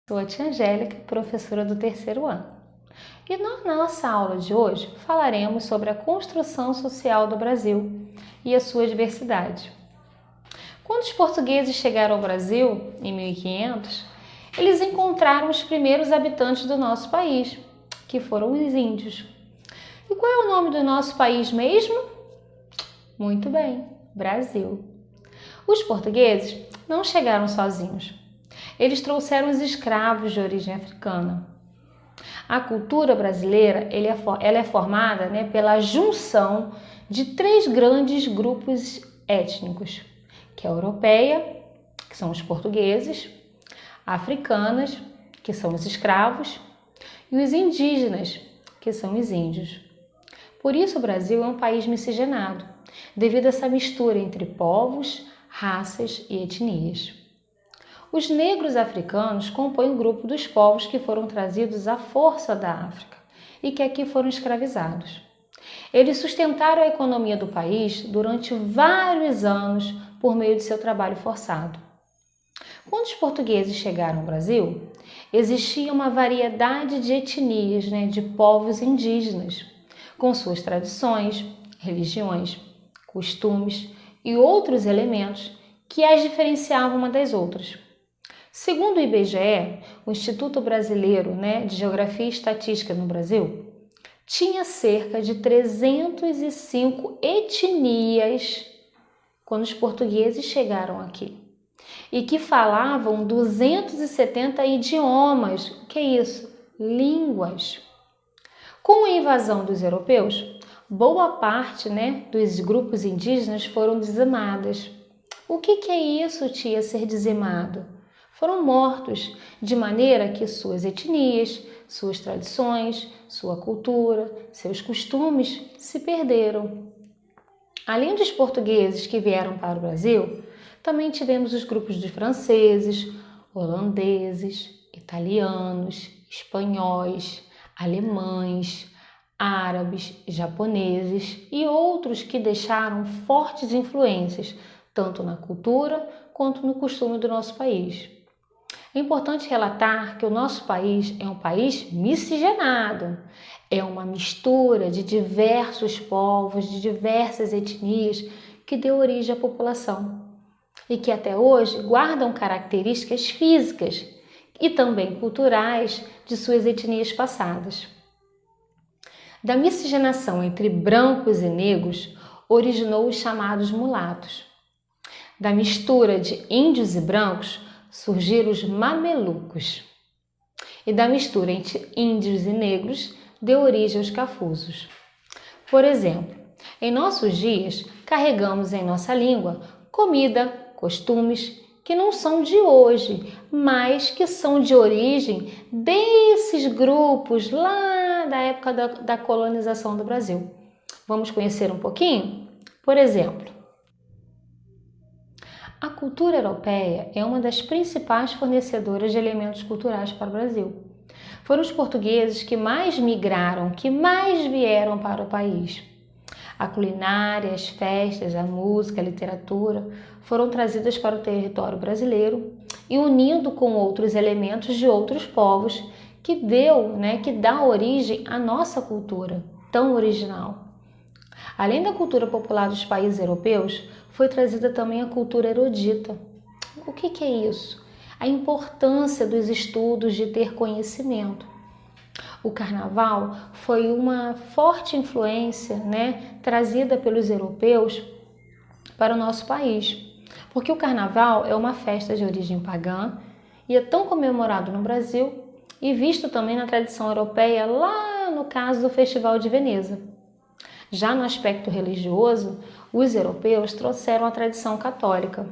Sou a tia Angélica, professora do terceiro ano. E na nossa aula de hoje falaremos sobre a construção social do Brasil e a sua diversidade. Quando os portugueses chegaram ao Brasil, em 1500, eles encontraram os primeiros habitantes do nosso país, que foram os índios. E qual é o nome do nosso país mesmo? Muito bem, Brasil. Os portugueses não chegaram sozinhos. Eles trouxeram os escravos de origem africana. A cultura brasileira ela é formada pela junção de três grandes grupos étnicos, que é a europeia, que são os portugueses, a africanas, que são os escravos, e os indígenas, que são os índios. Por isso o Brasil é um país miscigenado, devido a essa mistura entre povos, raças e etnias. Os negros africanos compõem o grupo dos povos que foram trazidos à força da África e que aqui foram escravizados. Eles sustentaram a economia do país durante vários anos por meio de seu trabalho forçado. Quando os portugueses chegaram ao Brasil, existia uma variedade de etnias, de povos indígenas, com suas tradições, religiões, costumes e outros elementos que as diferenciavam uma das outras. Segundo o IBGE, o Instituto Brasileiro de Geografia e Estatística no Brasil, tinha cerca de 305 etnias quando os portugueses chegaram aqui e que falavam 270 idiomas. O que é isso? Línguas. Com a invasão dos europeus, boa parte dos grupos indígenas foram dizimadas. O que é isso, tia, ser dizimado? Foram mortos, de maneira que suas etnias, suas tradições, sua cultura, seus costumes se perderam. Além dos portugueses que vieram para o Brasil, também tivemos os grupos de franceses, holandeses, italianos, espanhóis, alemães, árabes, japoneses e outros que deixaram fortes influências, tanto na cultura quanto no costume do nosso país. É importante relatar que o nosso país é um país miscigenado, é uma mistura de diversos povos, de diversas etnias que deu origem à população e que até hoje guardam características físicas e também culturais de suas etnias passadas. Da miscigenação entre brancos e negros originou os chamados mulatos. Da mistura de índios e brancos surgiram os mamelucos. E da mistura entre índios e negros deu origem aos cafusos. Por exemplo, em nossos dias carregamos em nossa língua comida, costumes que não são de hoje, mas que são de origem desses grupos lá da época da colonização do Brasil. Vamos conhecer um pouquinho? Por exemplo, a cultura europeia é uma das principais fornecedoras de elementos culturais para o Brasil. Foram os portugueses que mais migraram, que mais vieram para o país. A culinária, as festas, a música, a literatura foram trazidas para o território brasileiro e unindo com outros elementos de outros povos que dá origem à nossa cultura tão original. Além da cultura popular dos países europeus, foi trazida também a cultura erudita. O que é isso? A importância dos estudos, de ter conhecimento. O carnaval foi uma forte influência trazida pelos europeus para o nosso país, porque o carnaval é uma festa de origem pagã e é tão comemorado no Brasil e visto também na tradição europeia, lá no caso do Festival de Veneza. Já no aspecto religioso, os europeus trouxeram a tradição católica.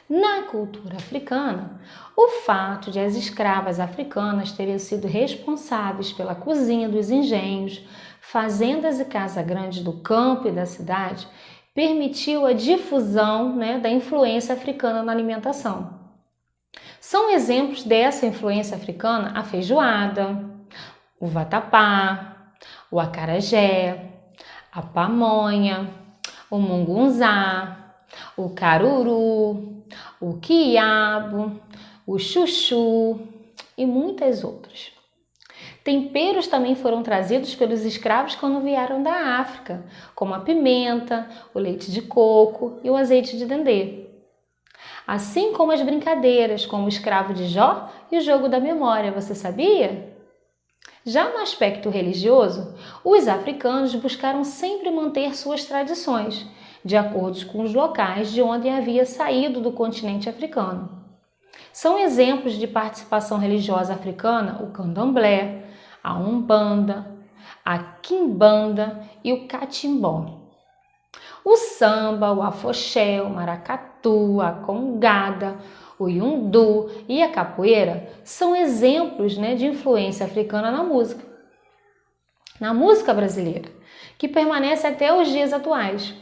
Na cultura africana, o fato de as escravas africanas terem sido responsáveis pela cozinha dos engenhos, fazendas e casas grandes do campo e da cidade, permitiu a difusão da influência africana na alimentação. São exemplos dessa influência africana a feijoada, o vatapá, o acarajé, a pamonha, o mungunzá, o caruru, o quiabo, o chuchu e muitas outras. Temperos também foram trazidos pelos escravos quando vieram da África, como a pimenta, o leite de coco e o azeite de dendê. Assim como as brincadeiras, como o escravo de Jó e o jogo da memória, você sabia? Já no aspecto religioso, os africanos buscaram sempre manter suas tradições, de acordo com os locais de onde havia saído do continente africano. São exemplos de participação religiosa africana o candomblé, a umbanda, a quimbanda e o catimbó. O samba, o afoxé, o maracatu, a congada, o iundu e a capoeira são exemplos, de influência africana na música brasileira, que permanece até os dias atuais.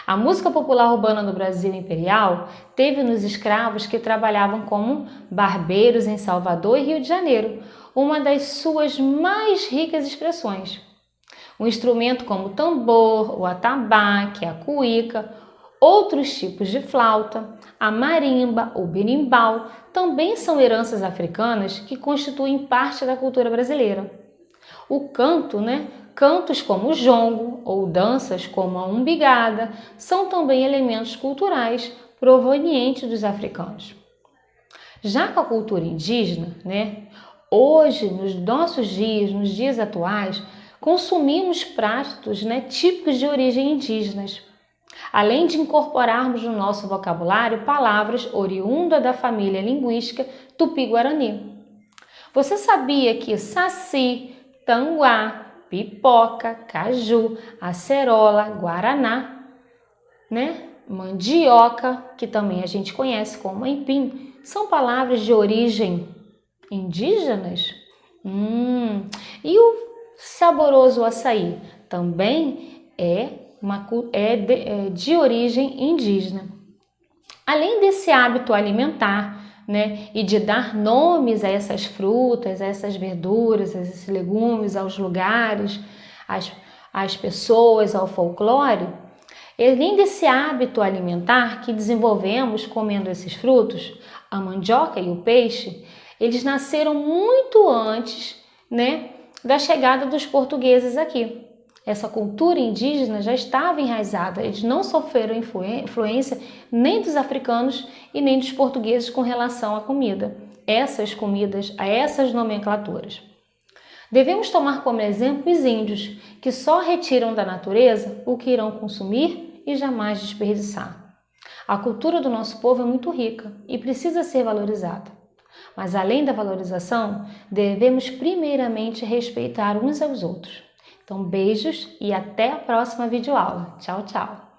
A música popular urbana do Brasil imperial teve nos escravos que trabalhavam como barbeiros em Salvador e Rio de Janeiro, uma das suas mais ricas expressões. Um instrumento como o tambor, o atabaque, a cuíca, outros tipos de flauta, a marimba, o berimbau, também são heranças africanas que constituem parte da cultura brasileira. O canto, cantos como o jongo ou danças como a umbigada são também elementos culturais provenientes dos africanos. Já com a cultura indígena, hoje, nos nossos dias, nos dias atuais, consumimos pratos típicos de origem indígenas, além de incorporarmos no nosso vocabulário palavras oriundas da família linguística tupi-guarani. Você sabia que saci, tanguá, pipoca, caju, acerola, guaraná, mandioca, que também a gente conhece como aipim, são palavras de origem indígenas? E o saboroso açaí também é de origem indígena. Além desse hábito alimentar, e de dar nomes a essas frutas, a essas verduras, a esses legumes, aos lugares, às pessoas, ao folclore, além desse hábito alimentar que desenvolvemos comendo esses frutos, a mandioca e o peixe, eles nasceram muito antes, da chegada dos portugueses aqui. Essa cultura indígena já estava enraizada, eles não sofreram influência nem dos africanos e nem dos portugueses com relação à comida, a essas nomenclaturas. Devemos tomar como exemplo os índios, que só retiram da natureza o que irão consumir e jamais desperdiçar. A cultura do nosso povo é muito rica e precisa ser valorizada. Mas além da valorização, devemos primeiramente respeitar uns aos outros. Então, beijos e até a próxima videoaula. Tchau, tchau!